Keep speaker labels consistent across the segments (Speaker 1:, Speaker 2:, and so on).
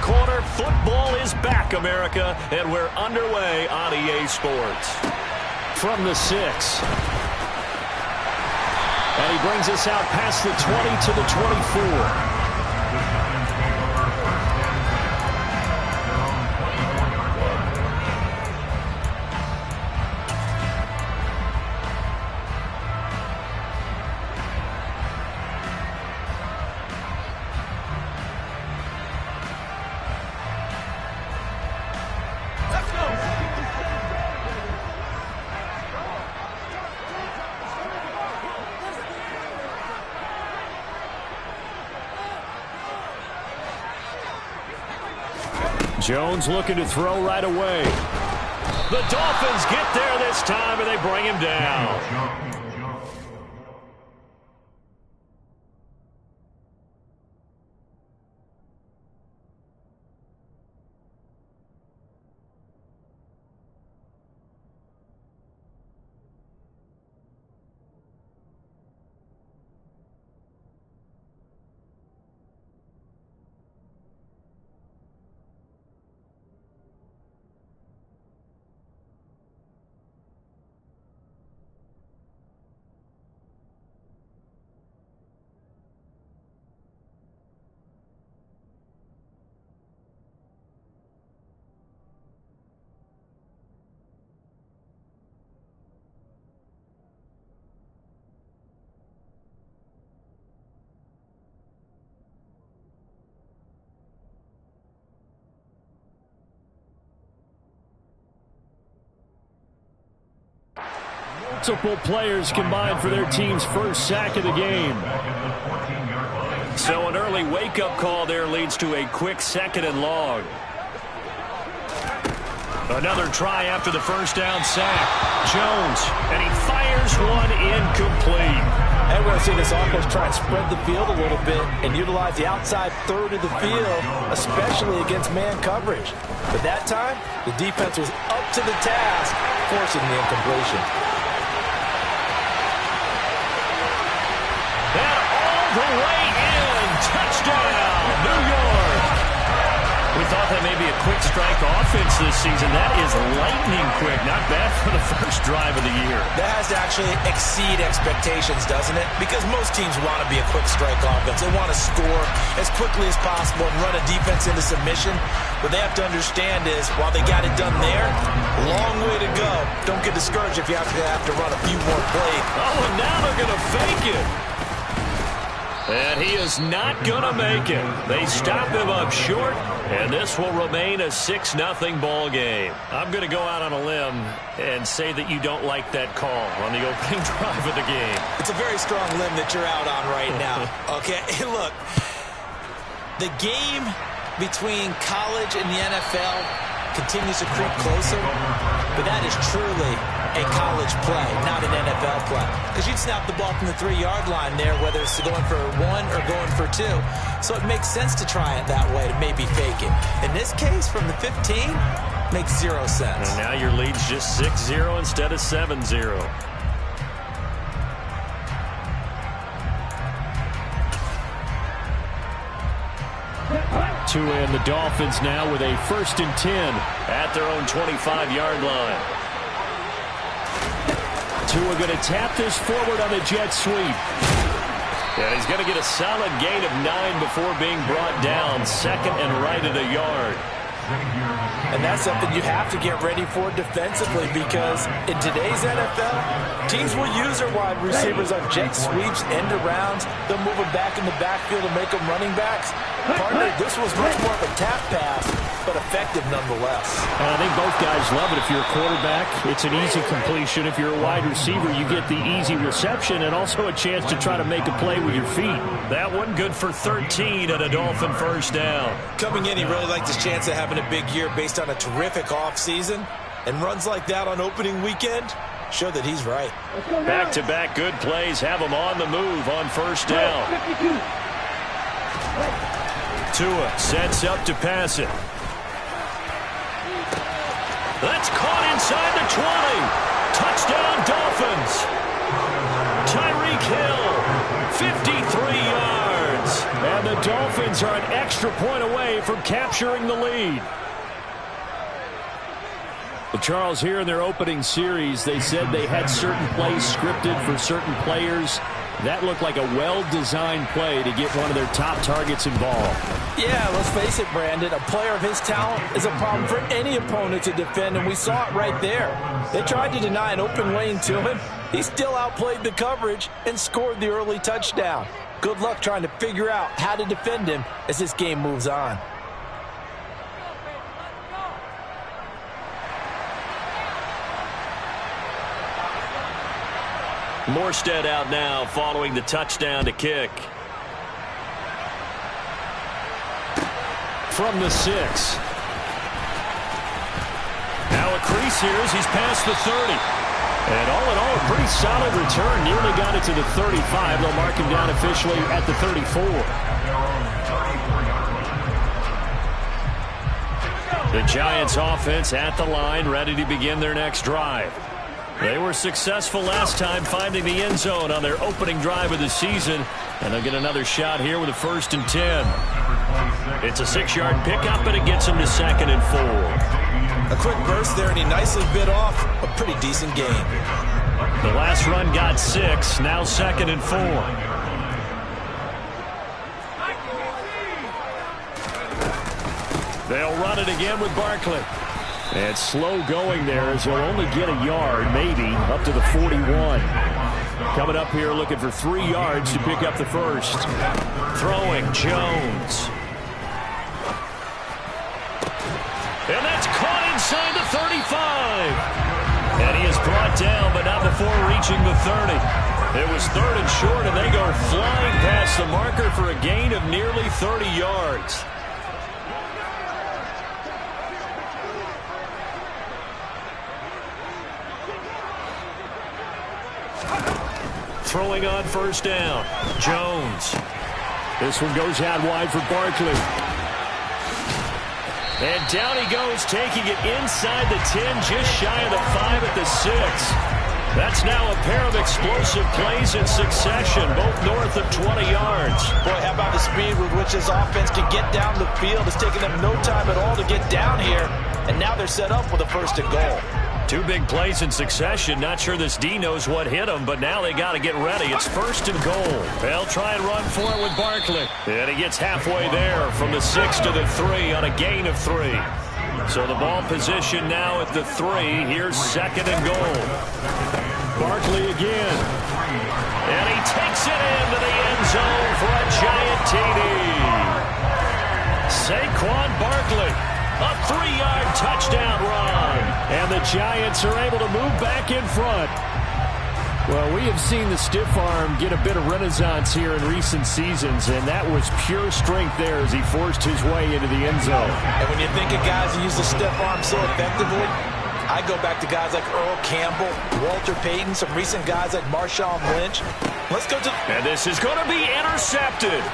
Speaker 1: corner. Football is back, America, and we're underway on EA Sports. From the 6. And he brings us out past the 20 to the 24. Jones looking to throw right away. The Dolphins get there this time, and they bring him down. Multiple players combined for their team's first sack of the game. So an early wake-up call there leads to a quick 2nd and long. Another try after the first down sack. Jones, and he fires one incomplete.
Speaker 2: And we're going to see this offense try and spread the field a little bit and utilize the outside third of the field, especially against man coverage. But that time, the defense was up to the task, forcing the incompletion.
Speaker 1: The way in. Touchdown, New York. We thought that may be a quick strike offense this season. That is lightning quick. Not bad for the first drive of the year.
Speaker 2: That has to actually exceed expectations, doesn't it? Because most teams want to be a quick strike offense. They want to score as quickly as possible and run a defense into submission. What they have to understand is, while they got it done there, long way to go. Don't get discouraged if you have to run a few more plays.
Speaker 1: Oh, and now they're going to fake it. And he is not going to make it. They stop him up short, and this will remain a 6-0 ball game. I'm going to go out on a limb and say that you don't like that call on the opening drive of the game.
Speaker 2: It's a very strong limb that you're out on right now. Okay, look, the game between college and the NFL continues to creep closer, but that is truly a college play, not an NFL play. Because you'd snap the ball from the 3-yard line there, whether it's going for 1 or going for 2. So it makes sense to try it that way, to maybe fake it. In this case, from the 15, makes 0 sense.
Speaker 1: And now your lead's just 6-0 instead of 7-0. Tua and the Dolphins now with a 1st and 10 at their own 25-yard line. Tua going to tap this forward on the jet sweep. And he's going to get a solid gain of 9 before being brought down. 2nd and right at a yard.
Speaker 2: And that's something you have to get ready for defensively, because in today's NFL, teams will use their wide receivers on jet sweeps, end arounds. They'll move them back in the backfield and make them running backs. Partner, this was much more of a tap pass, but effective nonetheless.
Speaker 1: And I think both guys love it. If you're a quarterback, it's an easy completion. If you're a wide receiver, you get the easy reception and also a chance to try to make a play with your feet. That one good for 13 and a Dolphin 1st down.
Speaker 2: Coming in, he really liked his chance of having a big year based on a terrific offseason. And runs like that on opening weekend show that he's right.
Speaker 1: Back-to-back good plays have him on the move on 1st down. Tua sets up to pass it. That's caught inside the 20. Touchdown, Dolphins. Tyreek Hill, 53 yards. And the Dolphins are an extra point away from capturing the lead.
Speaker 3: Well, Charles, here in their opening series, they said they had certain plays scripted for certain players. That looked like a well-designed play to get one of their top targets involved.
Speaker 4: Yeah, let's face it, Brandon. A player of his talent is a problem for any opponent to defend, and we saw it right there. They tried to deny an open lane to him. He still outplayed the coverage and scored the early touchdown. Good luck trying to figure out how to defend him as this game moves on.
Speaker 1: Morstead out now following the touchdown to kick. From the 6. Now a crease here as he's past the 30. And all in all, a pretty solid return. Nearly got it to the 35. They'll mark him down officially at the 34. The Giants offense at the line, ready to begin their next drive. They were successful last time finding the end zone on their opening drive of the season, and they'll get another shot here with a 1st and 10. It's a 6-yard pickup, and it gets him to 2nd and 4.
Speaker 2: A quick burst there, and he nicely bit off a pretty decent gain.
Speaker 1: The last run got 6, now 2nd and 4. They'll run it again with Barkley. And slow going there as he'll only get a yard, maybe, up to the 41. Coming up here looking for 3 yards to pick up the first. Throwing, Jones. And that's caught inside the 35. And he is brought down, but not before reaching the 30. It was 3rd and short, and they go flying past the marker for a gain of nearly 30 yards. Throwing on 1st down. Jones. This one goes out wide for Barkley. And down he goes, taking it inside the 10, just shy of the 5 at the 6. That's now a pair of explosive plays in succession, both north of 20 yards.
Speaker 2: Boy, how about the speed with which this offense can get down the field? It's taken them no time at all to get down here, and now they're set up with a 1st and goal.
Speaker 1: 2 big plays in succession. Not sure this D knows what hit him, but now they got to get ready. It's 1st and goal. They'll try and run for it with Barkley. And he gets halfway there from the 6 to the 3 on a gain of 3. So the ball position now at the 3. Here's 2nd and goal. Barkley again. And he takes it into the end zone for a giant TD. Saquon Barkley. A 3-yard touchdown run. And the Giants are able to move back in front.
Speaker 3: Well, we have seen the stiff arm get a bit of renaissance here in recent seasons, and that was pure strength there as he forced his way into the end zone.
Speaker 2: And when you think of guys who use the stiff arm so effectively, I go back to guys like Earl Campbell, Walter Payton, some recent guys like Marshawn Lynch. Let's go to...
Speaker 1: And this is going to be intercepted.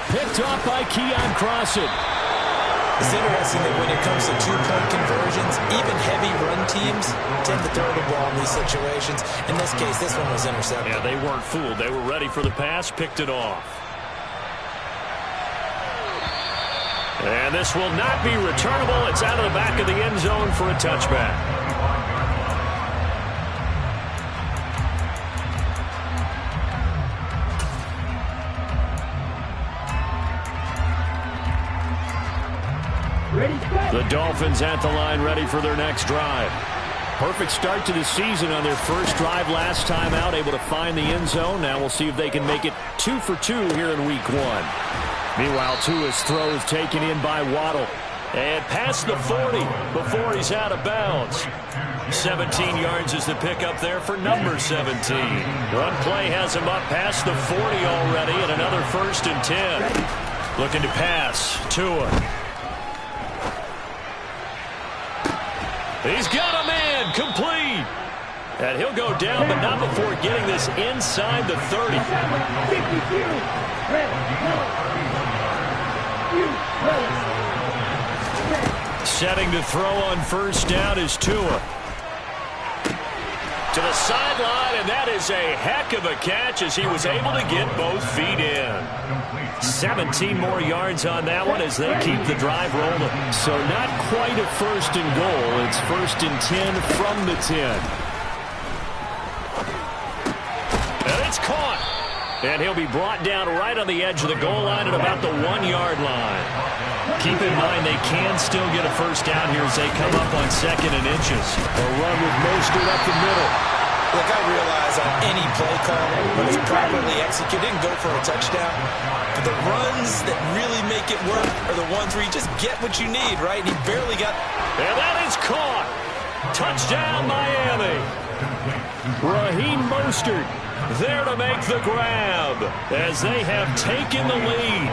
Speaker 3: Picked off by Keon Crossan.
Speaker 2: It's interesting that when it comes to 2-point conversions, even heavy run teams tend to throw the ball in these situations. In this case, this one was intercepted.
Speaker 1: Yeah, they weren't fooled. They were ready for the pass, picked it off. And this will not be returnable. It's out of the back of the end zone for a touchback. The Dolphins at the line, ready for their next drive. Perfect start to the season on their first drive last time out, able to find the end zone. Now we'll see if they can make it 2 for 2 here in week 1. Meanwhile, Tua's throw is taken in by Waddle. And past the 40 before he's out of bounds. 17 yards is the pickup there for number 17. One play has him up past the 40 already, and another 1st and 10. Looking to pass. Tua. He's got a man, complete. And he'll go down, but not before getting this inside the 30. Setting to throw on 1st down is Tua. To the sideline, and that is a heck of a catch as he was able to get both feet in. 17 more yards on that one as they keep the drive rolling.
Speaker 3: So not quite a first and goal. It's first and 10 from the 10.
Speaker 1: And it's caught. And he'll be brought down right on the edge of the goal line at about the 1-yard line. Keep in mind they can still get a first down here as they come up on 2nd and inches.
Speaker 3: A run with Mostert up the middle.
Speaker 2: Look, I realize on any play call, when it's properly executed, and go for a touchdown. But the runs that really make it work are the ones where you just get what you need, right? And he barely got...
Speaker 1: And that is caught. Touchdown, Miami.
Speaker 3: Raheem Mostert
Speaker 1: there to make the grab as they have taken the lead.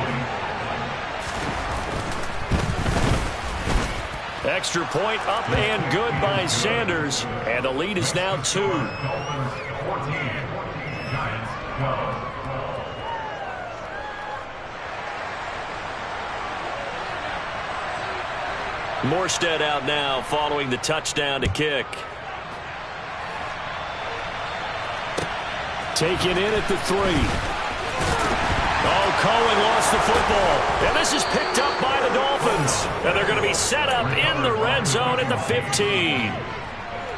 Speaker 1: Extra point up and good by Sanders, and the lead is now 2. Morstead out now following the touchdown to kick.
Speaker 3: Taken in at the 3.
Speaker 1: Oh, Cohen lost the football. And this is picked up by the Dolphins. And they're going to be set up in the red zone at the 15.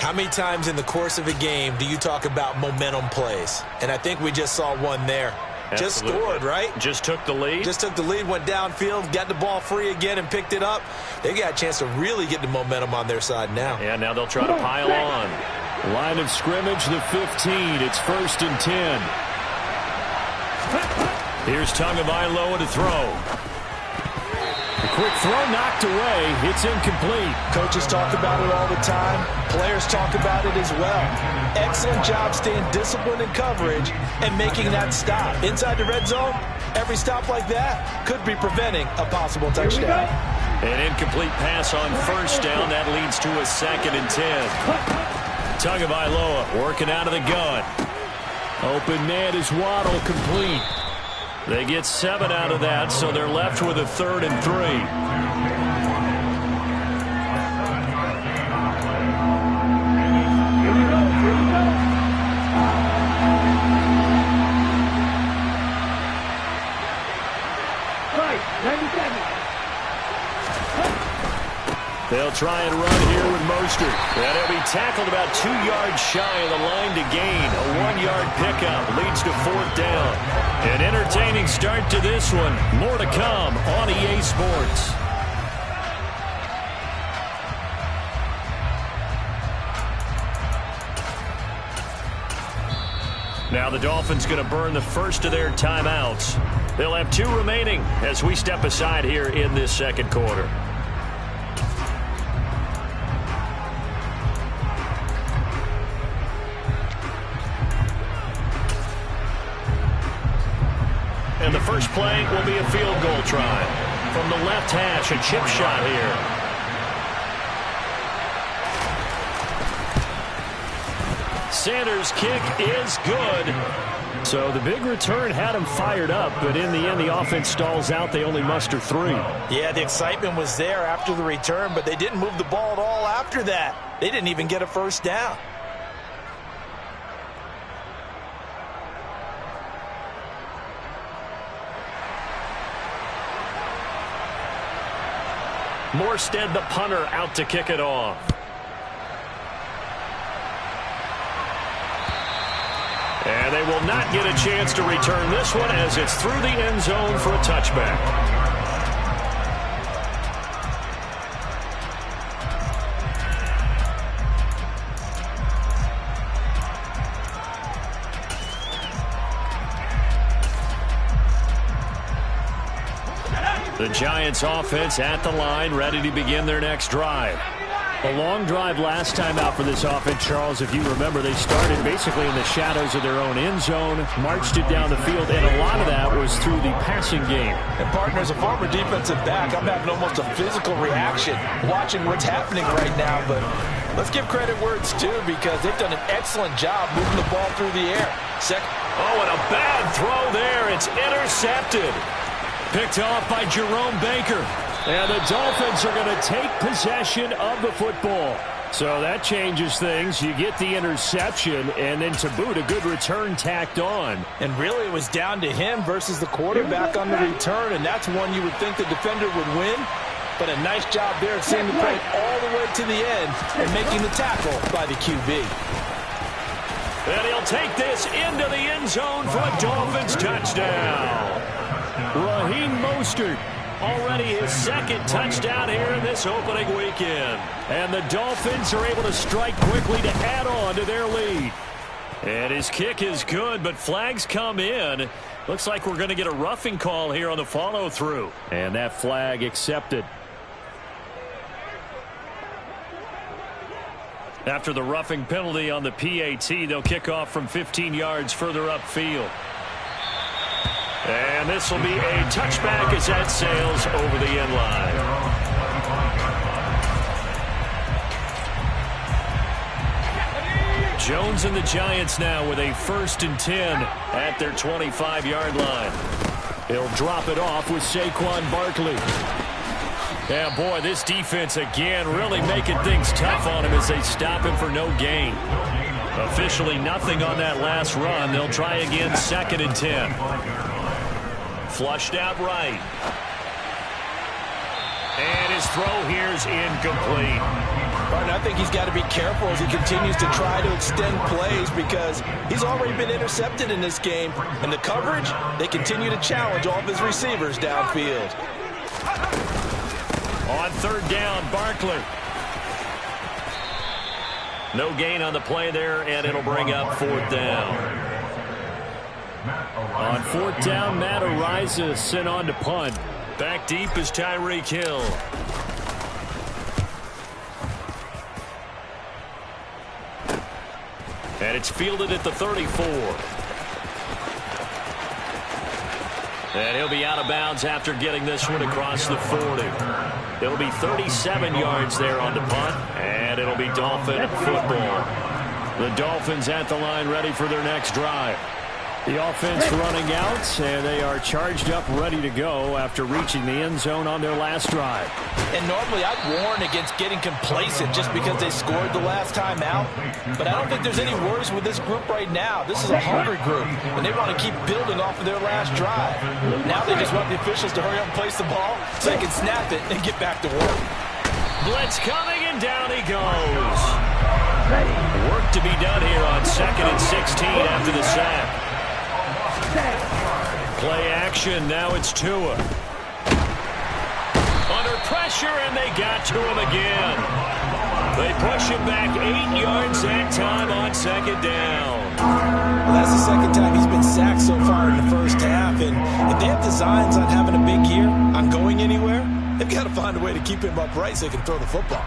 Speaker 2: How many times in the course of a game do you talk about momentum plays? And I think we just saw one there.
Speaker 1: Absolutely.
Speaker 2: Just scored, right?
Speaker 1: Just took the lead.
Speaker 2: Just took the lead, went downfield, got the ball free again and picked it up. They got a chance to really get the momentum on their side now.
Speaker 1: Yeah, now they'll try to pile on.
Speaker 3: Line of scrimmage, the 15. It's 1st and 10.
Speaker 1: Here's Tagovailoa to throw.
Speaker 3: A quick throw knocked away. It's incomplete.
Speaker 4: Coaches talk about it all the time. Players talk about it as well. Excellent job staying disciplined in coverage and making that stop. Inside the red zone, every stop like that could be preventing a possible touchdown.
Speaker 1: An incomplete pass on 1st down. That leads to a 2nd and 10. Tagovailoa working out of the gun.
Speaker 3: Open man is Waddle, complete.
Speaker 1: They get 7 out of that, so they're left with a 3rd and 3. They'll try and run here with Mostert. And he'll be tackled about 2 yards shy of the line to gain. A 1-yard pickup leads to 4th down. An entertaining start to this one. More to come on EA Sports. Now the Dolphins going to burn the first of their timeouts. They'll have 2 remaining as we step aside here in this 2nd quarter. And the first play will be a field goal try. From the left hash, a chip shot here. Sanders' kick is good.
Speaker 3: So the big return had him fired up, but in the end, the offense stalls out. They only muster 3.
Speaker 4: Yeah, the excitement was there after the return, but they didn't move the ball at all after that. They didn't even get a first down.
Speaker 1: Morstead, the punter, out to kick it off. And they will not get a chance to return this one as it's through the end zone for a touchback. The Giants offense at the line, ready to begin their next drive.
Speaker 3: A long drive last time out for this offense, Charles. If you remember, they started basically in the shadows of their own end zone, marched it down the field, and a lot of that was through the passing game.
Speaker 4: And partner, as a former defensive back, I'm having almost a physical reaction watching what's happening right now. But let's give credit where it's due because they've done an excellent job moving the ball through the air.
Speaker 1: Oh, and a bad throw there. It's intercepted. Picked off by Jerome Baker.
Speaker 3: And the Dolphins are going to take possession of the football. So that changes things. You get the interception, and then to boot, a good return tacked on.
Speaker 4: And really, it was down to him versus the quarterback on the return, and that's one you would think the defender would win. But a nice job there of seeing the play all the way to the end and making the tackle by the QB.
Speaker 1: And he'll take this into the end zone for a Dolphins touchdown.
Speaker 3: Raheem Mostert.
Speaker 1: Already his second touchdown here in this opening weekend.
Speaker 3: And the Dolphins are able to strike quickly to add on to their lead.
Speaker 1: And his kick is good, but flags come in. Looks like we're going to get a roughing call here on the follow-through.
Speaker 3: And that flag accepted.
Speaker 1: After the roughing penalty on the PAT, they'll kick off from 15 yards further upfield. And this will be a touchback as that sails over the end line. Jones and the Giants now with a 1st and 10 at their 25-yard line.
Speaker 3: He'll drop it off with Saquon Barkley.
Speaker 1: Yeah, boy, this defense again really making things tough on him as they stop him for no gain. Officially nothing on that last run. They'll try again 2nd and 10. Flushed out right. And his throw here is incomplete.
Speaker 4: Martin, I think he's got to be careful as he continues to try to extend plays because he's already been intercepted in this game. And the coverage, they continue to challenge all of his receivers downfield.
Speaker 1: On 3rd down, Barkley. No gain on the play there, and it'll bring up 4th down.
Speaker 3: On 4th down, Matt Araiza sent on to punt.
Speaker 1: Back deep is Tyreek Hill. And it's fielded at the 34. And he'll be out of bounds after getting this one across the 40. It'll be 37 yards there on the punt, and it'll be Dolphin football. The Dolphins at the line ready for their next drive.
Speaker 3: The offense running out, and they are charged up, ready to go after reaching the end zone on their last drive.
Speaker 4: And normally I'd warn against getting complacent just because they scored the last time out. But I don't think there's any worries with this group right now. This is a hungry group, and they want to keep building off of their last drive. Now they just want the officials to hurry up and place the ball so they can snap it and get back to work.
Speaker 1: Blitz coming, and down he goes. Work to be done here on 2nd and 16 after the sack. Play action, now it's Tua. Under pressure, and they got to him again. They push him back 8 yards that time on 2nd down.
Speaker 4: Well, that's the 2nd time he's been sacked so far in the first half, and if they have designs on having a big year, on going anywhere, they've got to find a way to keep him upright so they can throw the football.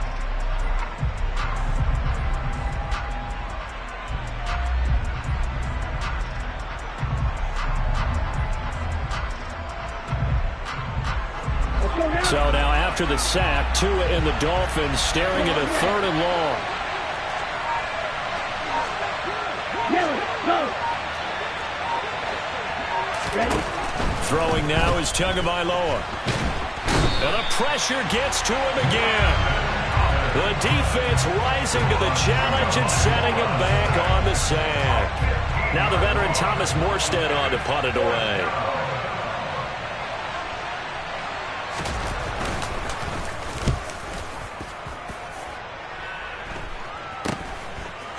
Speaker 1: So now after the sack, Tua and the Dolphins staring at a 3rd and long. Throwing now is Tagovailoa. And the pressure gets to him again. The defense rising to the challenge and setting him back on the sack. Now the veteran Thomas Morstead on to punt it away.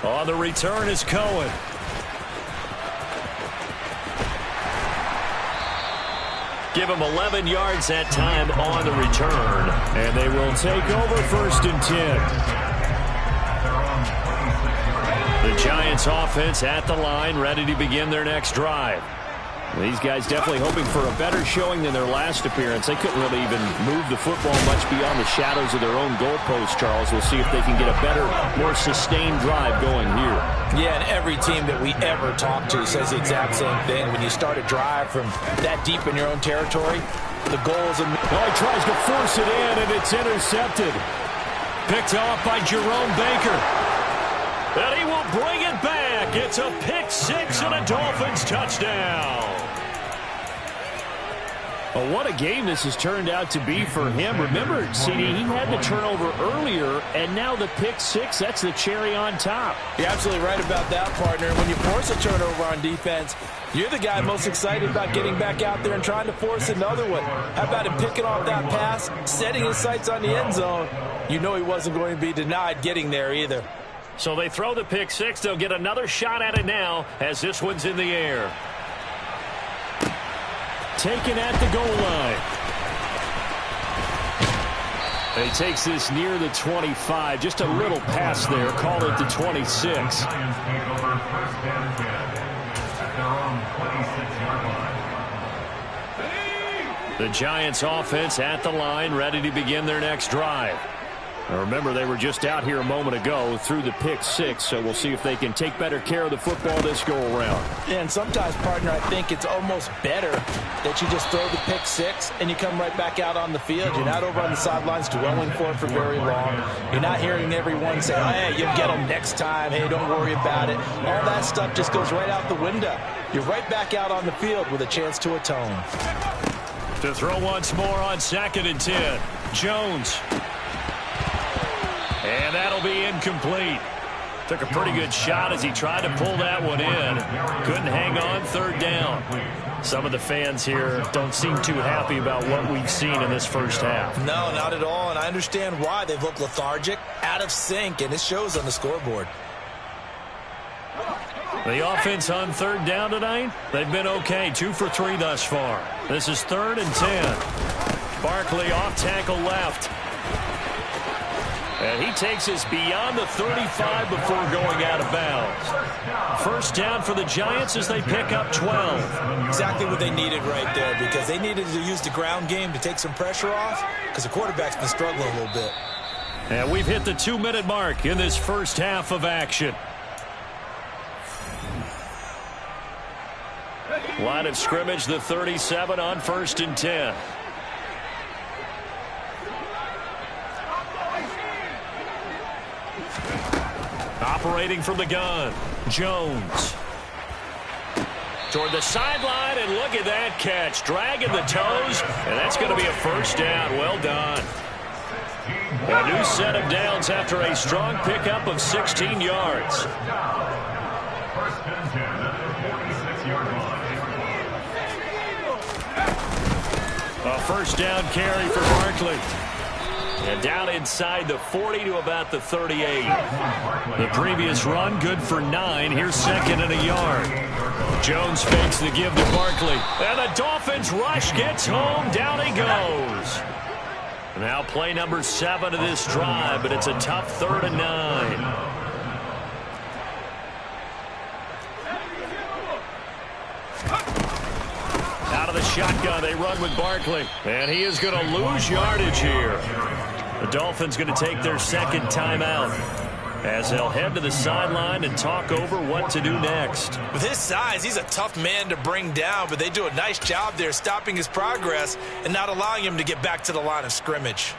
Speaker 1: On the return is Cohen. Give him 11 yards that time on the return.
Speaker 3: And they will take over 1st and 10.
Speaker 1: The Giants offense at the line, ready to begin their next drive.
Speaker 3: These guys definitely hoping for a better showing than their last appearance. They couldn't really even move the football much beyond the shadows of their own goalpost, Charles. We'll see if they can get a better, more sustained drive going here.
Speaker 4: Yeah, and every team that we ever talk to says the exact same thing. When you start a drive from that deep in your own territory, the goal is...
Speaker 3: Oh, he tries to force it in, and it's intercepted.
Speaker 1: Picked off by Jerome Baker. And he will bring it back. It's a pick 6 and a Dolphins touchdown.
Speaker 3: Well, what a game this has turned out to be for him. Remember, CD, he had the turnover earlier, and now the pick six, that's the cherry on top.
Speaker 4: You're absolutely right about that, partner. When you force a turnover on defense, you're the guy most excited about getting back out there and trying to force another one. How about him picking off that pass, setting his sights on the end zone? You know he wasn't going to be denied getting there either.
Speaker 1: So they throw the pick six. They'll get another shot at it now as this one's in the air.
Speaker 3: Taken at the goal line. He takes this near the 25. Just a little pass there. Call it the 26.
Speaker 1: The Giants offense at the line, ready to begin their next drive.
Speaker 3: Now remember, they were just out here a moment ago through the pick six, so we'll see if they can take better care of the football this go-around.
Speaker 4: Yeah, and sometimes, partner, I think it's almost better that you just throw the pick six and you come right back out on the field. You're not over on the sidelines dwelling for it for very long. You're not hearing everyone say, oh, hey, you'll get them next time. Hey, don't worry about it. All that stuff just goes right out the window. You're right back out on the field with a chance to atone.
Speaker 1: To throw once more on 2nd and 10. Jones. And that'll be incomplete. Took a pretty good shot as he tried to pull that one in. Couldn't hang on 3rd down. Some of the fans here don't seem too happy about what we've seen in this first half.
Speaker 2: No, not at all, and I understand why. They've looked lethargic, out of sync, and it shows on the scoreboard.
Speaker 1: The offense on 3rd down tonight, they've been okay. 2 for 3 thus far. This is 3rd and 10. Barkley off tackle left. And he takes us beyond the 35 before going out of bounds. First down for the Giants as they pick up 12.
Speaker 2: Exactly what they needed right there, because they needed to use the ground game to take some pressure off, because the quarterback's been struggling a little bit.
Speaker 1: And we've hit the 2-minute mark in this first half of action. Line of scrimmage, the 37 on 1st and 10. Operating from the gun, Jones. Toward the sideline, and look at that catch. Dragging the toes, and that's going to be a first down. Well done. A new set of downs after a strong pickup of 16 yards. A first down carry for Barkley. And down inside the 40 to about the 38. The previous run, good for 9. Here's 2nd and a yard. Jones fakes the give to Barkley. And the Dolphins rush gets home. Down he goes. Now play number 7 of this drive, but it's a tough 3rd and 9. Out of the shotgun, they run with Barkley. And he is going to lose yardage here. The Dolphins going to take their 2nd timeout as they'll head to the sideline and talk over what to do next.
Speaker 2: With his size, he's a tough man to bring down, but they do a nice job there stopping his progress and not allowing him to get back to the line of scrimmage.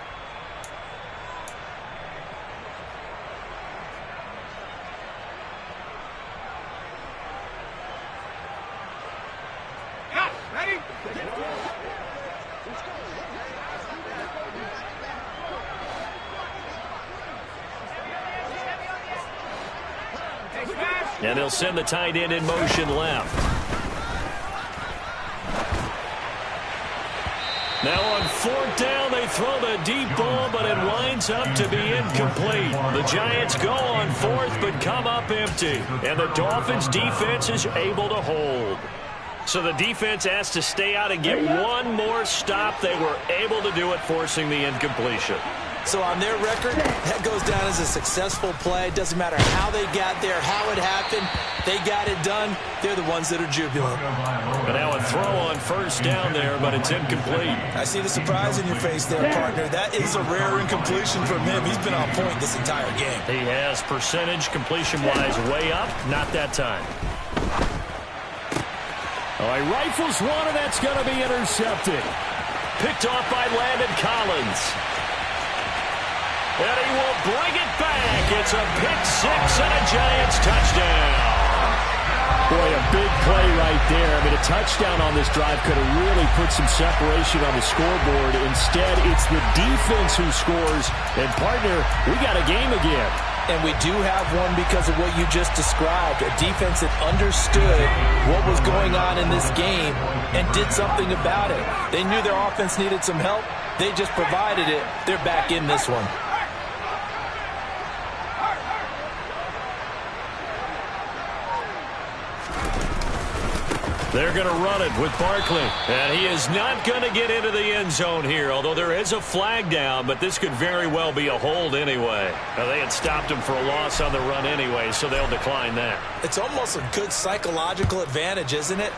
Speaker 1: And they'll send the tight end in motion left. Now on 4th down, they throw the deep ball, but it winds up to be incomplete. The Giants go on 4th, but come up empty. And the Dolphins defense is able to hold. So the defense has to stay out and get one more stop. They were able to do it, forcing the incompletion.
Speaker 2: So on their record, that goes down as a successful play. It doesn't matter how they got there, how it happened. They got it done. They're the ones that are jubilant.
Speaker 1: But now a throw on 1st down there, but it's incomplete.
Speaker 2: I see the surprise in your face there, partner. That is a rare incompletion from him. He's been on point this entire game.
Speaker 1: He has percentage completion-wise way up. Not that time.
Speaker 3: Oh, he rifles one, and that's going to be intercepted.
Speaker 1: Picked off by Landon Collins. And he will bring it back. It's a pick 6 and a Giants touchdown.
Speaker 3: Boy, a big play right there. I mean, a touchdown on this drive could have really put some separation on the scoreboard. Instead, it's the defense who scores. And, partner, we got a game again.
Speaker 4: And we do have one because of what you just described. A defense that understood what was going on in this game and did something about it. They knew their offense needed some help. They just provided it. They're back in this one.
Speaker 1: They're going to run it with Barkley. And he is not going to get into the end zone here, although there is a flag down, but this could very well be a hold anyway. Now, they had stopped him for a loss on the run anyway, so they'll decline that.
Speaker 2: It's almost a good psychological advantage, isn't it?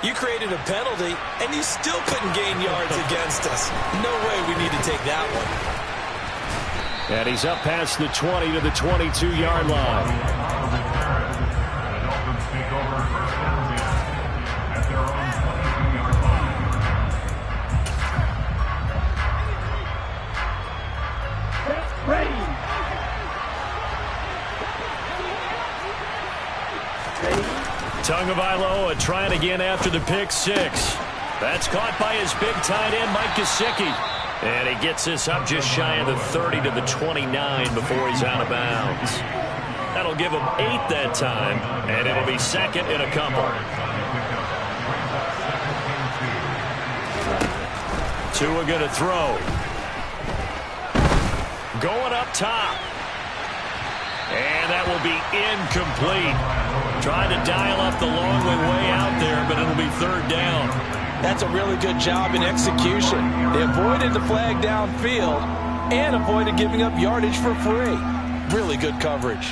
Speaker 2: You created a penalty, and you still couldn't gain yards against us. No way we need to take that one.
Speaker 3: And he's up past the 20 to the 22-yard line. Tagovailoa trying again after the pick six.
Speaker 1: That's caught by his big tight end, Mike Gesicki. And he gets this up just shy of the 30 to the 29 before he's out of bounds. That'll give him 8 that time, and it'll be second and a couple. Tua going to throw. Going up top. And that will be incomplete. Trying to dial up the long way out there, but it'll be third down.
Speaker 4: That's a really good job in execution. They avoided the flag downfield and avoided giving up yardage for free. Really good coverage.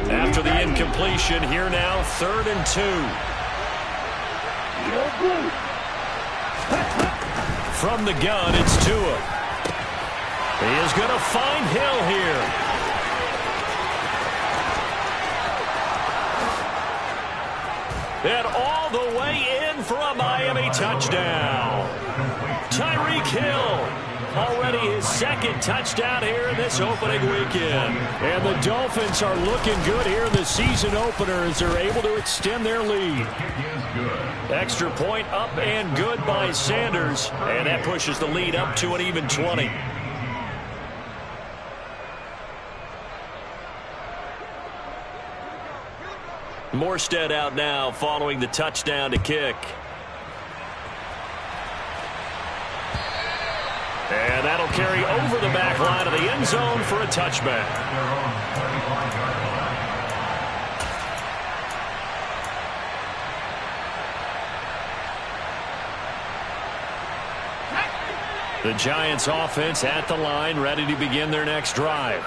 Speaker 1: After the incompletion, here now, 3rd and 2. From the gun, it's Tua. He is going to find Hill here. And all the way in for a Miami touchdown. Tyreek Hill, already his 2nd touchdown here in this opening weekend.
Speaker 3: And the Dolphins are looking good here in the season opener as they're able to extend their lead.
Speaker 1: Extra point up and good by Sanders. And that pushes the lead up to an even 20. Morstead out now following the touchdown to kick. And that'll carry over the back line of the end zone for a touchback. The Giants offense at the line, ready to begin their next drive.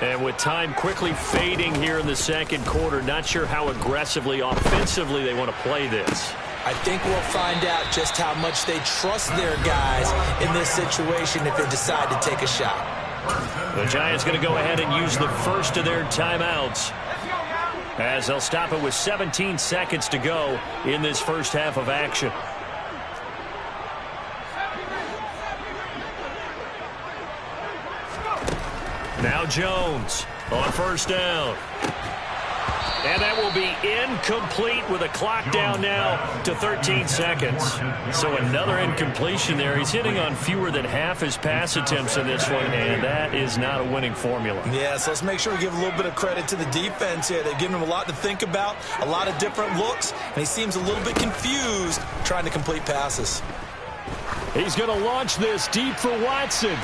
Speaker 1: And with time quickly fading here in the second quarter, not sure how aggressively, offensively they want to play this.
Speaker 2: I think we'll find out just how much they trust their guys in this situation if they decide to take a shot.
Speaker 1: The Giants going to go ahead and use the first of their timeouts as they'll stop it with 17 seconds to go in this first half of action. Now Jones on first down. And that will be incomplete with a clock down now to 13 seconds. So another incompletion there. He's hitting on fewer than half his pass attempts in this one, and that is not a winning formula.
Speaker 2: Yeah, so let's make sure we give a little bit of credit to the defense here. They've given him a lot to think about, a lot of different looks, and he seems a little bit confused trying to complete passes.
Speaker 3: He's going to launch this deep for Watson.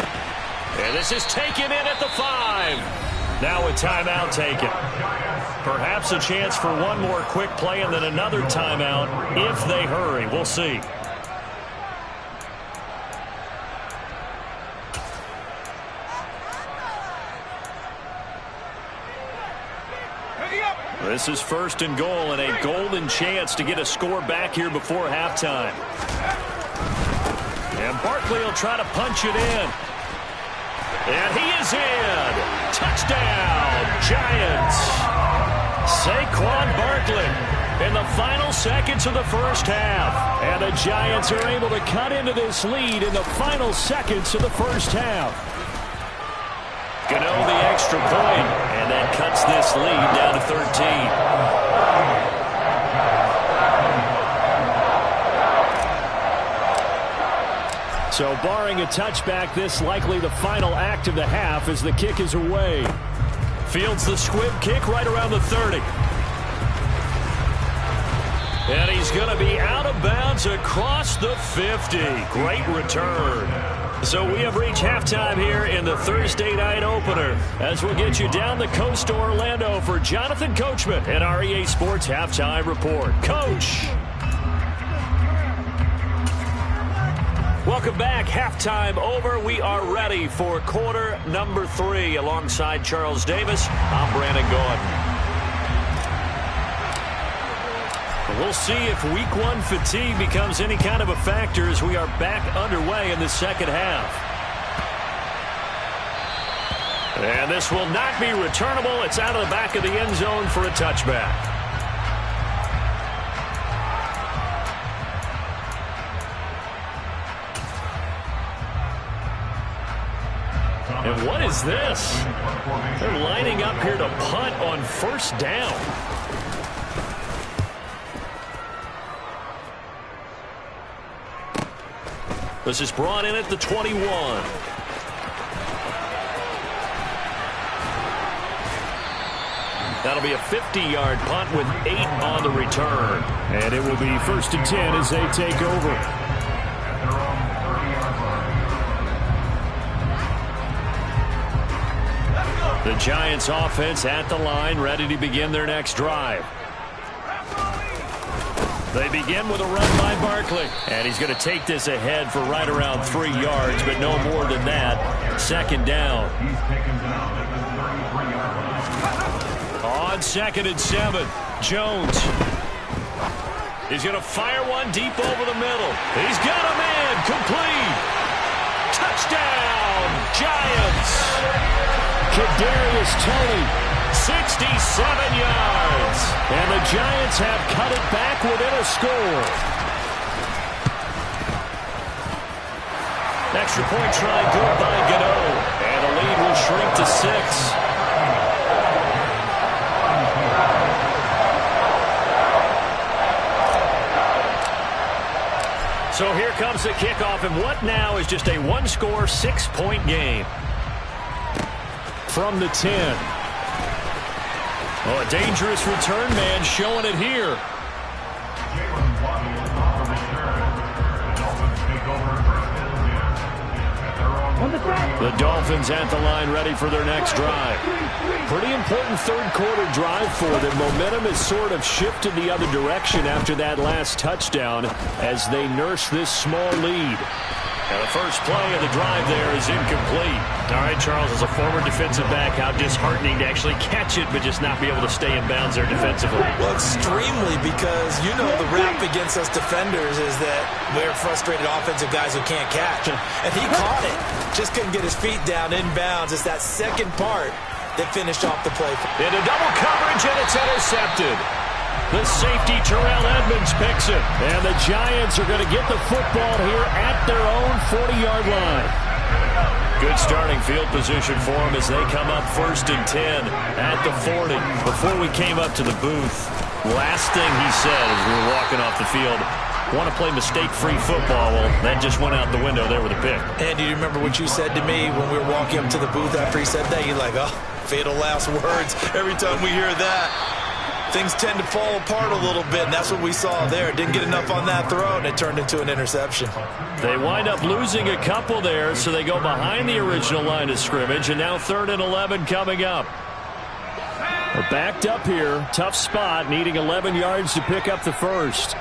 Speaker 1: And this is taken in at the 5. Now a timeout taken. Perhaps a chance for one more quick play and then another timeout if they hurry. We'll see. This is 1st and goal and a golden chance to get a score back here before halftime. And Barkley will try to punch it in. And he is in. Touchdown, Giants. Saquon Barkley in the final seconds of the first half. And the Giants are able to cut into this lead in the final seconds of the first half. Gano the extra point, and that cuts this lead down to 13.
Speaker 3: So barring a touchback, this likely the final act of the half as the kick is away.
Speaker 1: Fields the squib kick right around the 30. And he's going to be out of bounds across the 50. Great return. So we have reached halftime here in the Thursday night opener as we'll get you down the coast to Orlando for Jonathan Coachman and our EA Sports Halftime Report. Coach. Welcome back. Halftime over. We are ready for quarter number 3. Alongside Charles Davis, I'm Brandon Gordon. We'll see if week 1 fatigue becomes any kind of a factor as we are back underway in the second half. And this will not be returnable. It's out of the back of the end zone for a touchback. And what is this? They're lining up here to punt on first down. This is brought in at the 21. That'll be a 50-yard punt with 8 on the return.
Speaker 3: And it will be 1st and 10 as they take over.
Speaker 1: The Giants offense at the line, ready to begin their next drive. They begin with a run by Barkley. And he's going to take this ahead for right around 3 yards, but no more than that. 2nd down. On 2nd and 7, Jones. He's going to fire one deep over the middle. He's got a man, complete. Touchdown, Giants.
Speaker 3: Kadarius Toney,
Speaker 1: 67 yards.
Speaker 3: And the Giants have cut it back within a score.
Speaker 1: Extra point try good by Gano. And the lead will shrink to 6. So here comes the kickoff, and what now is just a one-score, 6-point game.
Speaker 3: From the 10.
Speaker 1: Oh, a dangerous return man showing it here.
Speaker 3: The Dolphins at the line ready for their next drive. Pretty important third quarter drive for them. Momentum has sort of shifted the other direction after that last touchdown as they nurse this small lead.
Speaker 1: And the first play of the drive there is incomplete. All right, Charles, as a former defensive back, how disheartening to actually catch it but just not be able to stay in bounds there defensively.
Speaker 2: Well, extremely, because you know the rap against us defenders is that we're frustrated offensive guys who can't catch. And he caught it. Just couldn't get his feet down in bounds. It's that second part that finished off the play.
Speaker 1: Into double coverage, and it's intercepted. The safety, Terrell Edmonds, picks it.
Speaker 3: And the Giants are going to get the football here at their own 40-yard line.
Speaker 1: Good starting field position for them as they come up 1st and 10 at the 40. Before we came up to the booth, last thing he said as we were walking off the field, want to play mistake-free football. Well, that just went out the window there with a pick.
Speaker 2: And do you remember what you said to me when we were walking up to the booth after he said that? You're like, oh, fatal last words. Every time we hear that, things tend to fall apart a little bit, and that's what we saw there. Didn't get enough on that throw, and it turned into an interception.
Speaker 1: They wind up losing a couple there, so they go behind the original line of scrimmage, and now 3rd and 11 coming up.
Speaker 3: They're backed up here. Tough spot, needing 11 yards to pick up the first.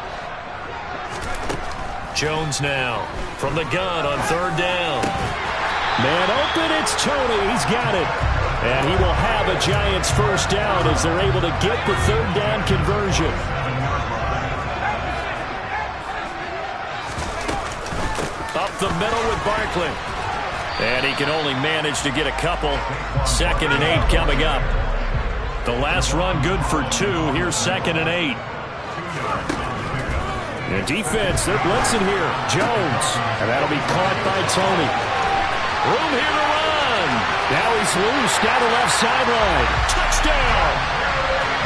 Speaker 1: Jones now from the gun on 3rd down.
Speaker 3: Man open, it's Toney. He's got it. And he will have a Giants first down as they're able to get the 3rd down conversion.
Speaker 1: Up the middle with Barkley. And he can only manage to get a couple. 2nd and 8 coming up. The last run good for 2. Here's 2nd and 8.
Speaker 3: And defense, they're blitzing here. Jones. And that'll be caught by Toney.
Speaker 1: Room here to run.
Speaker 3: Now he's loose down the left sideline. Touchdown!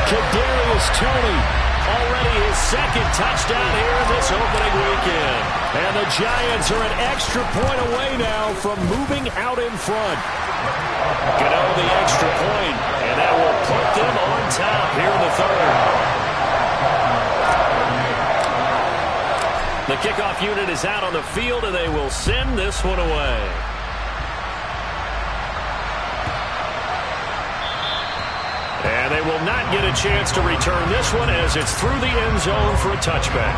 Speaker 3: Kadarius Toney, already his second touchdown here this opening weekend. And the Giants are an extra point away now from moving out in front. Gano the extra point, and that will put them on top here in the third. The kickoff unit is out on the field, and they will send this one away. And they will not get a chance to return this one as it's through the end zone for a touchback.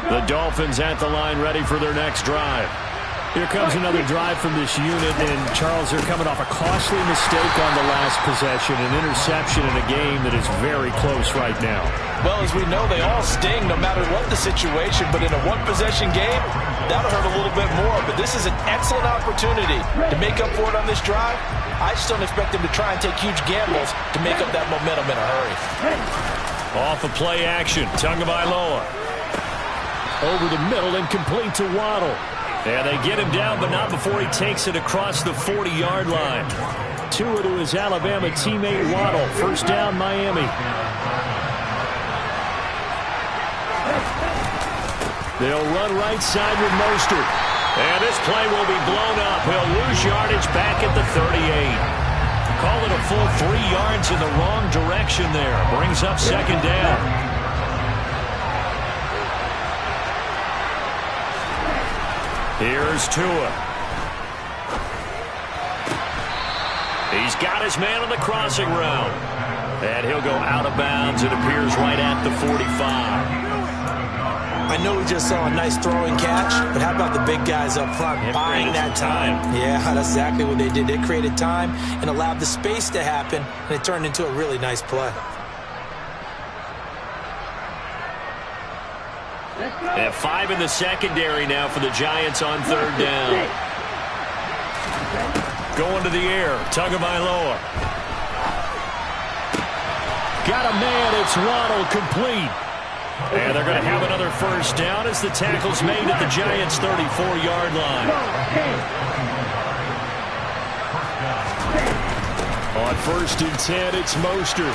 Speaker 3: The Dolphins at the line ready for their next drive. Here comes another drive from this unit, and Charles, they're coming off a costly mistake on the last possession, an interception in a game that is very close right now.
Speaker 4: Well, as we know, they all sting no matter what the situation, but in a one-possession game, that'll hurt a little bit more. But this is an excellent opportunity to make up for it on this drive. I just don't expect them to try and take huge gambles to make up that momentum in a hurry.
Speaker 3: Off of play action, Tagovailoa. Over the middle and complete to Waddle. And they get him down, but not before he takes it across the 40-yard line. Tua to his Alabama teammate Waddle. First down, Miami. They'll run right side with Mostert. And this play will be blown up. He'll lose yardage back at the 38. Call it a full 3 yards in the wrong direction there. Brings up second down. Here's Tua. He's got his man on the crossing route. And he'll go out of bounds. It appears right at the 45.
Speaker 2: I know we just saw a nice throwing catch, but how about the big guys up front buying that time? Yeah, that's exactly what they did. They created time and allowed the space to happen, and it turned into a really nice play.
Speaker 3: They have 5 in the secondary now for the Giants on third down. Going to the air, Tagovailoa. Got a man, it's Waddle, complete. And they're going to have another first down as the tackle's made at the Giants' 34-yard line. On first and 10, it's Mostert.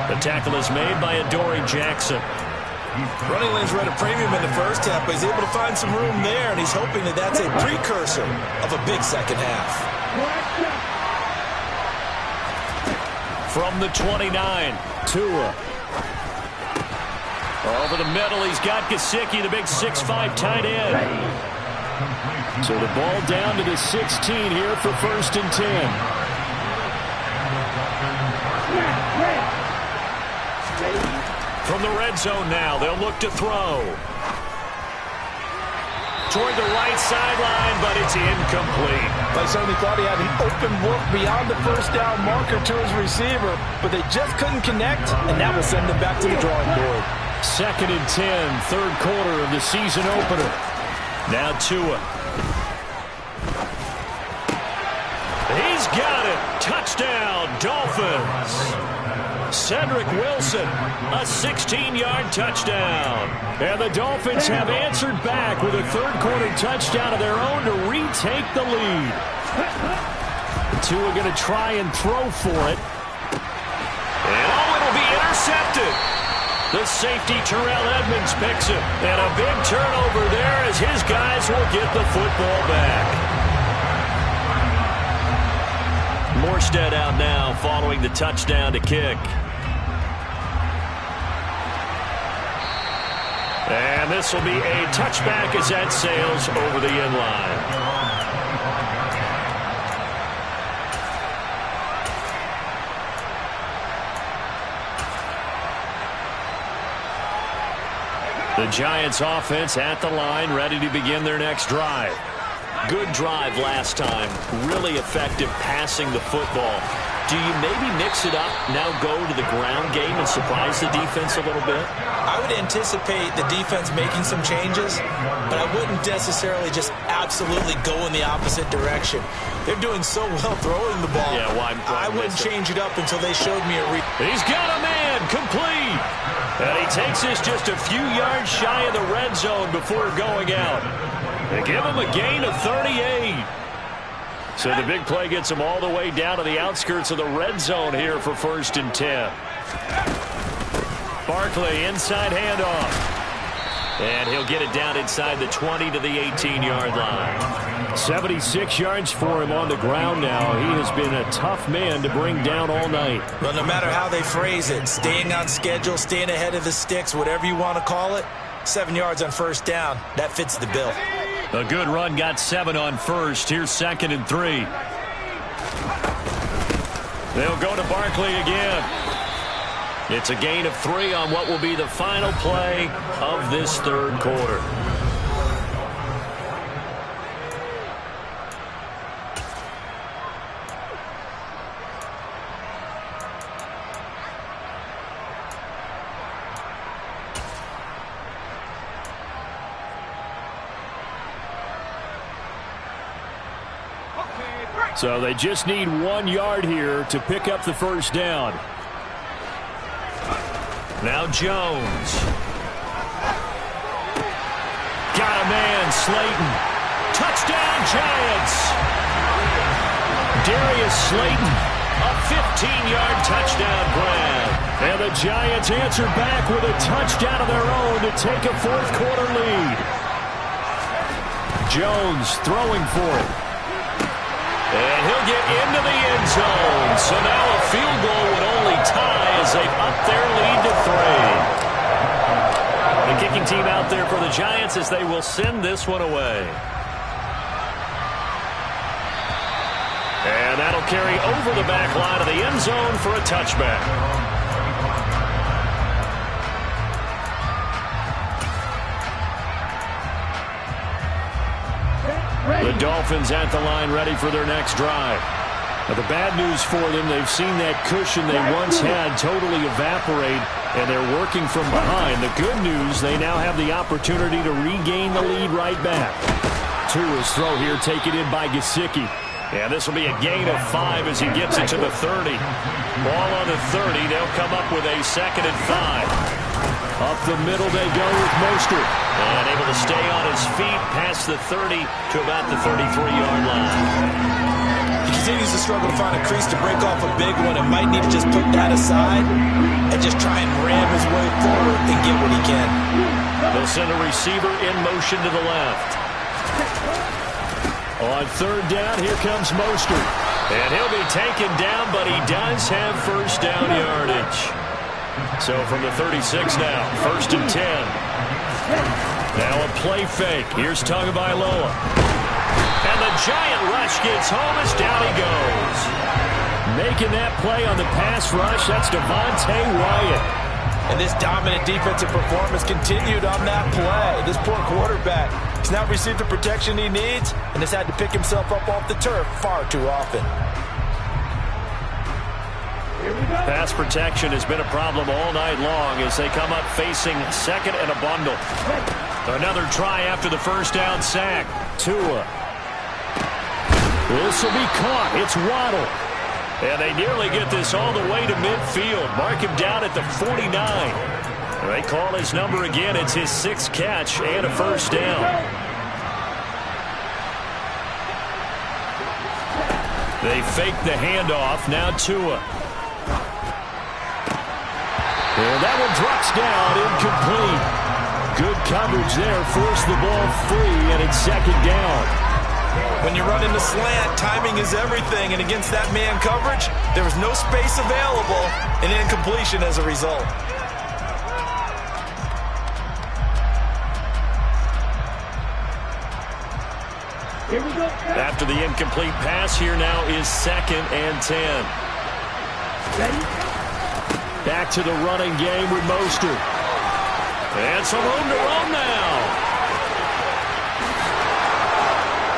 Speaker 3: The tackle is made by Adoree Jackson.
Speaker 2: Running lanes were at a premium in the first half, but he's able to find some room there, and he's hoping that that's a precursor of a big second half.
Speaker 3: From the 29, Tua. Over the middle, he's got Gesicki, the big 6'5" tight end. So the ball down to the 16 here for first and 10. From the red zone now, they'll look to throw. Toward the right sideline, but it's incomplete.
Speaker 4: They certainly thought he had an open look beyond the first down marker to his receiver, but they just couldn't connect, and that will send them back to the drawing board.
Speaker 3: Second and 10, third quarter of the season opener. Now Tua. He's got it. Touchdown, Dolphins. Cedric Wilson, a 16-yard touchdown. And the Dolphins have answered back with a third-quarter touchdown of their own to retake the lead. Tua going to try and throw for it. And it'll be intercepted. The safety, Terrell Edmonds, picks it. And a big turnover there as his guys will get the football back. Morstead out now following the touchdown to kick. And this will be a touchback as that sails over the end line. The Giants offense at the line, ready to begin their next drive. Good drive last time. Really effective passing the football.
Speaker 1: do you maybe mix it up, now go to the ground game and surprise the defense a little bit?
Speaker 2: I would anticipate the defense making some changes, but I wouldn't necessarily just absolutely go in the opposite direction. They're doing so well throwing the ball.
Speaker 1: Yeah, why
Speaker 2: I wouldn't change it up until they showed me a read.
Speaker 1: He's got a man, complete. And he takes this just a few yards shy of the red zone before going out. They give him a gain of 38. So the big play gets him all the way down to the outskirts of the red zone here for 1st and 10. Barkley, inside handoff. And he'll get it down inside the 20 to the 18-yard line.
Speaker 3: 76 yards for him on the ground now. He has been a tough man to bring down all night.
Speaker 2: Well, no matter how they phrase it, staying on schedule, staying ahead of the sticks, whatever you want to call it, 7 yards on 1st down, that fits the bill.
Speaker 1: A good run got 7 on 1st. Here's 2nd and 3. They'll go to Barkley again. It's a gain of 3 on what will be the final play of this 3rd quarter.
Speaker 3: So they just need 1 yard here to pick up the 1st down.
Speaker 1: Now Jones. Got a man, Slayton. Touchdown, Giants. Darius Slayton, a 15-yard touchdown grab.
Speaker 3: And the Giants answer back with a touchdown of their own to take a 4th quarter lead. Jones throwing for it.
Speaker 1: And he'll get into the end zone. So now a field goal would only tie as they've upped their lead to 3. The kicking team out there for the Giants as they will send this one away. And that'll carry over the back line of the end zone for a touchback.
Speaker 3: The Dolphins at the line ready for their next drive. Now, the bad news for them, they've seen that cushion they once had totally evaporate, and they're working from behind. The good news, they now have the opportunity to regain the lead right back. Tua's throw here taken in by Gesicki.
Speaker 1: And this will be a gain of 5 as he gets it to the 30. Ball on the 30. They'll come up with a 2nd and 5.
Speaker 3: Up the middle they go with Mostert.
Speaker 1: And able to stay on his feet past the 30 to about the 33-yard line.
Speaker 2: He continues to struggle to find a crease to break off a big one and might need to just put that aside and just try and ram his way forward and get what he can.
Speaker 1: They'll send a receiver in motion to the left.
Speaker 3: On 3rd down, here comes Mostert.
Speaker 1: And he'll be taken down, but he does have 1st down yardage. So from the 36 now, 1st and 10. Now a play fake. Here's Tagovailoa. And the giant rush gets home as down he goes.
Speaker 3: Making that play on the pass rush, that's Devontae Wyatt.
Speaker 4: And this dominant defensive performance continued on that play. This poor quarterback has not received the protection he needs and has had to pick himself up off the turf far too often.
Speaker 1: Pass protection has been a problem all night long as they come up facing 2nd and a bundle. Another try after the 1st down sack.
Speaker 3: Tua. This will be caught. It's Waddle.
Speaker 1: And they nearly get this all the way to midfield. Mark him down at the 49. They call his number again. It's his 6th catch and a 1st down. They fake the handoff. Now Tua.
Speaker 3: And that one drops down, incomplete. Good coverage there, forced the ball free, and it's 2nd down.
Speaker 4: When you run into slant, timing is everything, and against that man coverage, there was no space available, and incompletion as a result.
Speaker 3: Here we go.
Speaker 1: After the incomplete pass, here now is 2nd and 10.
Speaker 3: Ready? Back to the running game with Mostert.
Speaker 1: And some room to roam now.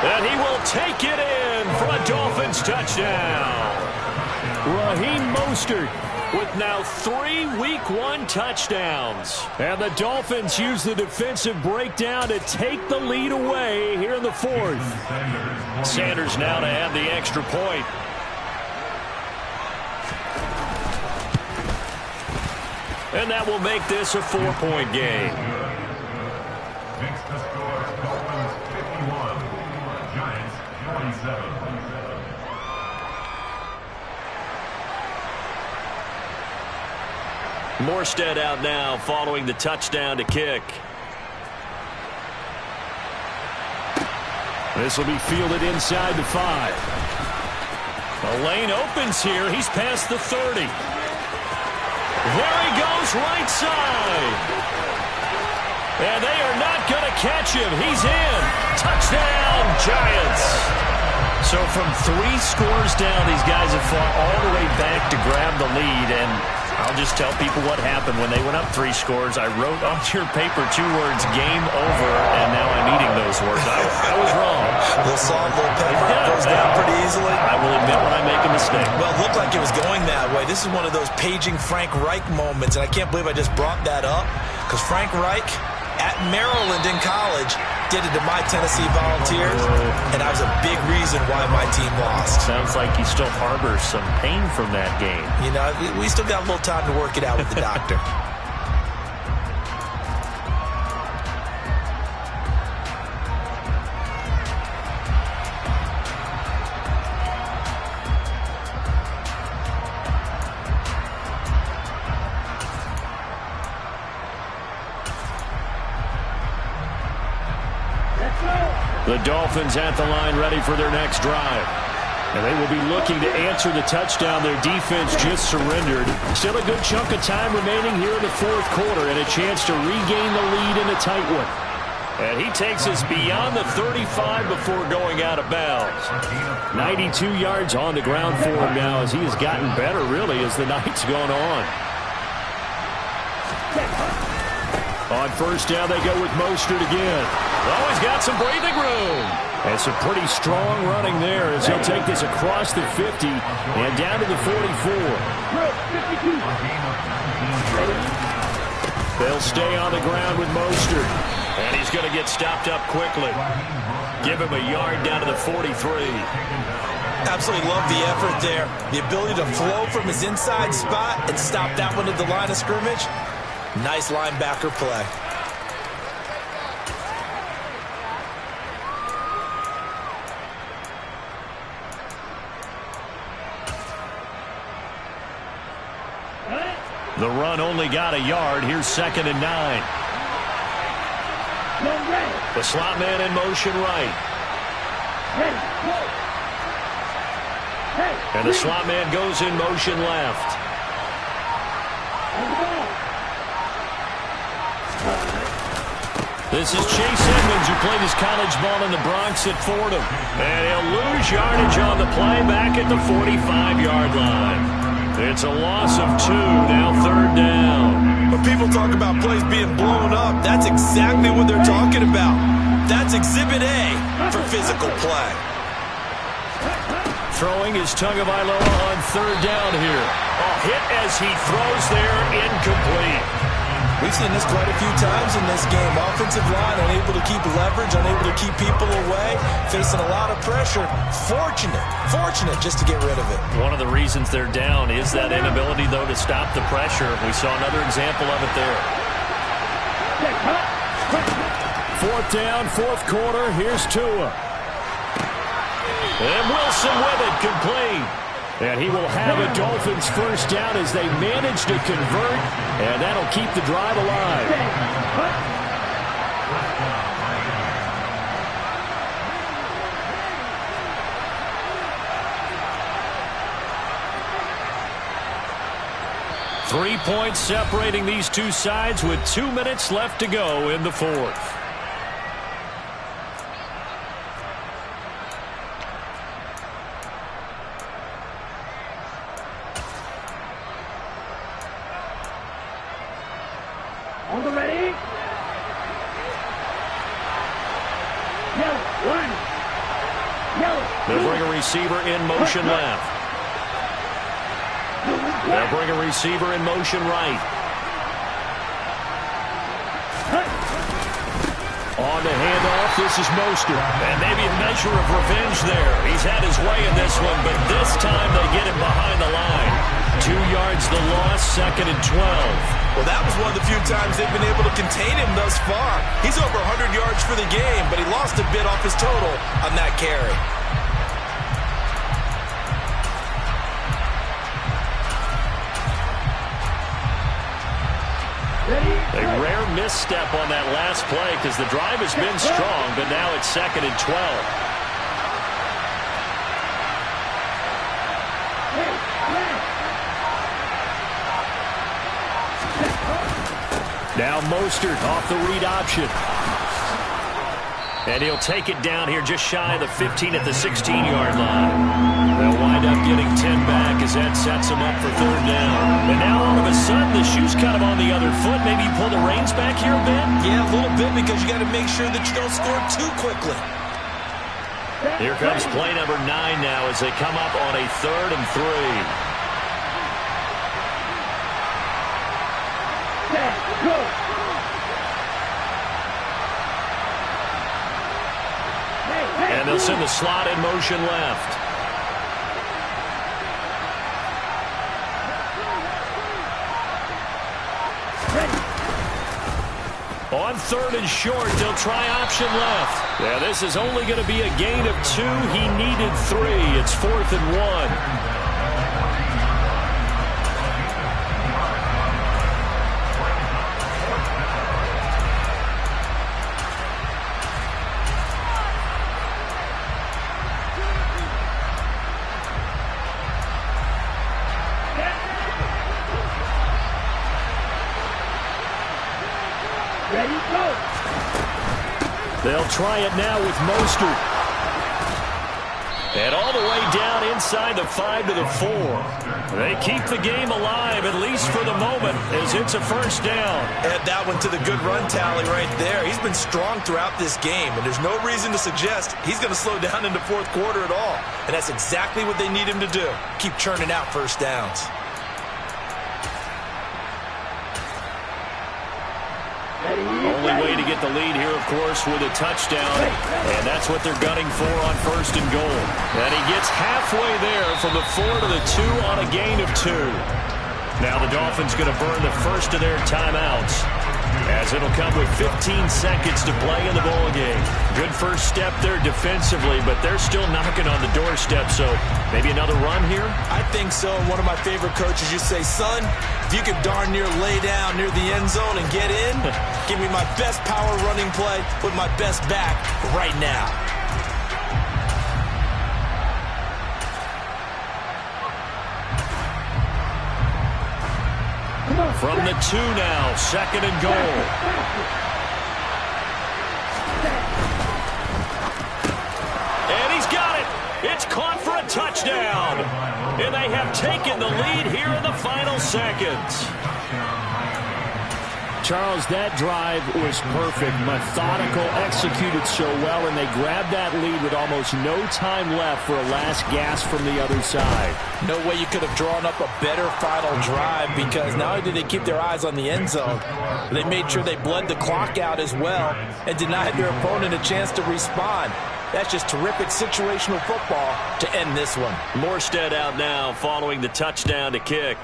Speaker 1: And he will take it in for a Dolphins touchdown. Raheem Mostert with now 3 Week 1 touchdowns. And the Dolphins use the defensive breakdown to take the lead away here in the 4th. Sanders now to add the extra point. And that will make this a 4-point game.
Speaker 5: Makes the score Dolphins 51, Giants 27.
Speaker 1: Morstead out now following the touchdown to kick. This will be fielded inside the 5. The lane opens here. He's past the 30. There he goes, right side. And they are not going to catch him. He's in. Touchdown, Giants. So from 3 scores down, these guys have fought all the way back to grab the lead. And I'll just tell people what happened when they went up 3 scores. I wrote on your paper 2 words, game over, and now I'm eating those words. I was wrong.
Speaker 2: Little salt, little pepper, goes down pretty easily.
Speaker 1: I will admit when I make a mistake.
Speaker 2: Well, it looked like it was going that way. This is one of those paging Frank Reich moments, and I can't believe I just brought that up, because Frank Reich at Maryland in college did it to my Tennessee Volunteers, and that was a big reason why my team lost.
Speaker 1: Sounds like he still harbors some pain from that game.
Speaker 2: You know, we still got a little time to work it out with the doctor.
Speaker 1: The Dolphins at the line ready for their next drive. And they will be looking to answer the touchdown their defense just surrendered. Still a good chunk of time remaining here in the 4th quarter and a chance to regain the lead in a tight one. And he takes us beyond the 35 before going out of bounds. 92 yards on the ground for him now as he has gotten better really as the night's gone on. On first down, they go with Mostert again. Oh, he's got some breathing room. And some pretty strong running there as he'll take this across the 50 and down to the 44. They'll stay on the ground with Mostert. And he's going to get stopped up quickly. Give him a yard down to the 43.
Speaker 2: Absolutely love the effort there. The ability to flow from his inside spot and stop that one at the line of scrimmage. Nice linebacker play.
Speaker 1: The run only got a yard. Here's 2nd and 9. The slot man in motion right. And the slot man goes in motion left. This is Chase Edmonds, who played his college ball in the Bronx at Fordham. And he'll lose yardage on the play back at the 45-yard line. It's a loss of 2, now 3rd down.
Speaker 2: When people talk about plays being blown up, that's exactly what they're talking about. That's Exhibit A for physical play.
Speaker 1: Throwing is Tagovailoa on 3rd down here. A hit as he throws there, incomplete.
Speaker 2: We've seen this quite a few times in this game. Offensive line unable to keep leverage, unable to keep people away, facing a lot of pressure. Fortunate just to get rid of it.
Speaker 1: One of the reasons they're down is that inability, though, to stop the pressure. We saw another example of it there.
Speaker 3: 4th down, 4th quarter. Here's Tua.
Speaker 1: And Wilson with it, complete.
Speaker 3: And he will have a Dolphins first down as they manage to convert, and that'll keep the drive alive.
Speaker 1: Three points separating these two sides with 2 minutes left to go in the 4th.
Speaker 6: On the ready. Yellow, one. Yellow.
Speaker 1: They'll bring a receiver in motion left. They'll bring a receiver in motion right. On the handoff, this is Mostert. And maybe a measure of revenge there. He's had his way in this one, but this time they get him behind the line. 2 yards the loss, 2nd and 12.
Speaker 4: Well, that was one of the few times they've been able to contain him thus far. He's over 100 yards for the game, but he lost a bit off his total on that carry.
Speaker 1: A rare misstep on that last play because the drive has been strong, but now it's 2nd and 12. Now Mostert off the read option. And he'll take it down here just shy of the 15 at the 16-yard line. They'll wind up getting 10 back as that sets them up for 3rd down. And now all of a sudden the shoe's kind of on the other foot. Maybe you pull the reins back here a bit?
Speaker 4: Yeah, a little bit because you got to make sure that you don't score too quickly.
Speaker 1: Here comes play number 9 now as they come up on a 3rd and 3.
Speaker 6: Go!
Speaker 1: And they'll send the slot in motion left. On 3rd and short, they'll try option left. Yeah, this is only going to be a gain of 2. He needed 3. It's 4th and 1. They'll try it now with Mostert. And all the way down inside the 5 to the 4. They keep the game alive, at least for the moment, as it's a 1st down.
Speaker 4: Add that one to the good run tally right there. He's been strong throughout this game, and there's no reason to suggest he's going to slow down in the 4th quarter at all. And that's exactly what they need him to do. Keep churning out 1st downs.
Speaker 1: Only way to get the lead here, of course, with a touchdown. And that's what they're gunning for on 1st and goal. And he gets halfway there from the 4 to the 2 on a gain of 2. Now the Dolphins going to burn the first of their timeouts, as it'll come with 15 seconds to play in the ball game. Good first step there defensively, but they're still knocking on the doorstep, so maybe another run here?
Speaker 4: I think so. And one of my favorite coaches used to say, son, if you can darn near lay down near the end zone and get in, give me my best power running play with my best back right now.
Speaker 1: From the 2 now, 2nd and goal. And he's got it. It's caught for a touchdown. And they have taken the lead here in the final seconds.
Speaker 3: Charles, that drive was perfect, methodical, executed so well, and they grabbed that lead with almost no time left for a last gasp from the other side.
Speaker 4: No way you could have drawn up a better final drive, because not only did they keep their eyes on the end zone, they made sure they bled the clock out as well and denied their opponent a chance to respond. That's just terrific situational football to end this one.
Speaker 1: Morstead out now following the touchdown to kick.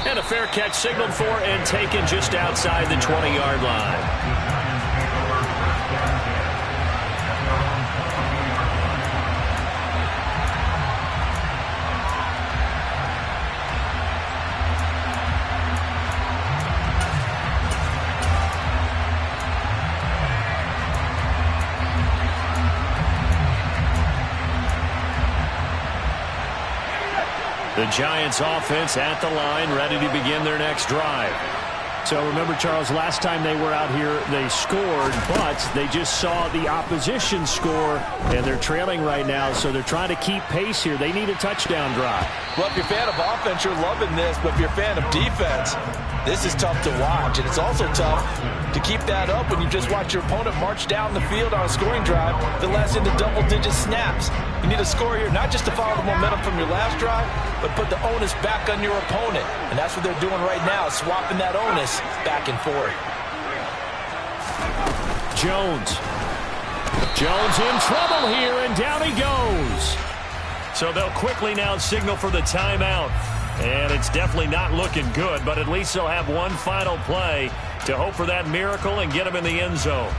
Speaker 1: And a fair catch signaled for and taken just outside the 20-yard line. The Giants offense at the line, ready to begin their next drive.
Speaker 3: So remember, Charles, last time they were out here, they scored, but they just saw the opposition score, and they're trailing right now, so they're trying to keep pace here. They need a touchdown drive.
Speaker 4: Well, if you're a fan of offense, you're loving this, but if you're a fan of defense, This is tough to watch, and it's also tough to keep that up when you just watch your opponent march down the field on a scoring drive that lasts into double-digit snaps. You need a score here, not just to follow the momentum from your last drive, but put the onus back on your opponent. And that's what they're doing right now, swapping that onus back and forth.
Speaker 3: Jones in trouble here, and down he goes.
Speaker 1: So they'll quickly now signal for the timeout. And it's definitely not looking good, but at least they'll have one final play to hope for that miracle and get him in the end zone.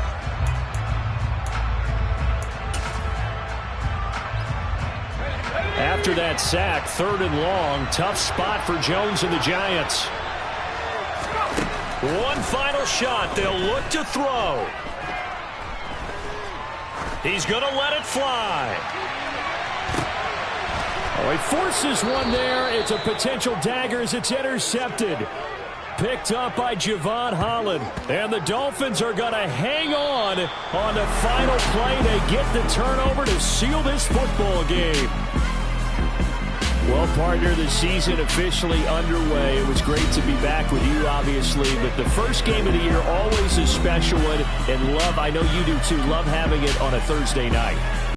Speaker 3: After that sack, 3rd and long, tough spot for Jones and the Giants.
Speaker 1: One final shot. They'll look to throw. He's going to let it fly.
Speaker 3: Oh, he forces one there. It's a potential dagger as it's intercepted. Picked up by Javon Holland. And the Dolphins are going to hang on the final play. They get the turnover to seal this football game. Well, partner, the season officially underway. It was great to be back with you, obviously. But the first game of the year, always a special one. And love, I know you do too, love having it on a Thursday night.